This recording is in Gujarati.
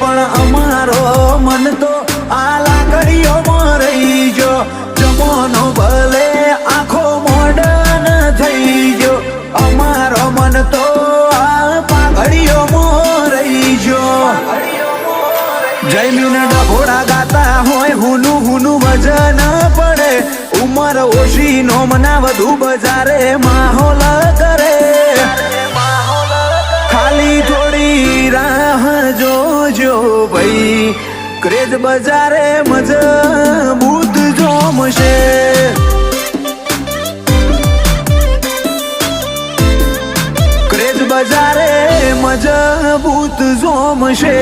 પણ અમારો મન તો આ લાકડીઓમાં રહી ગયો જમાનો ભલે આખો મોડર્ન થઈ ગયો અમારો મન તો આ પાઘડીઓમાં રહી ગયો જયમીન ડભોડા ગાતા હોય હુનું હુનું વજન પડે ઉમર ઓછી નોમના વધુ બજારે માહોલ કરે ખાલી થોડી રાહ જોજો ભાઈ ક્રેઝ બજારે મજબૂત જોમશે ક્રેઝ બજારે મજબૂત જોમશે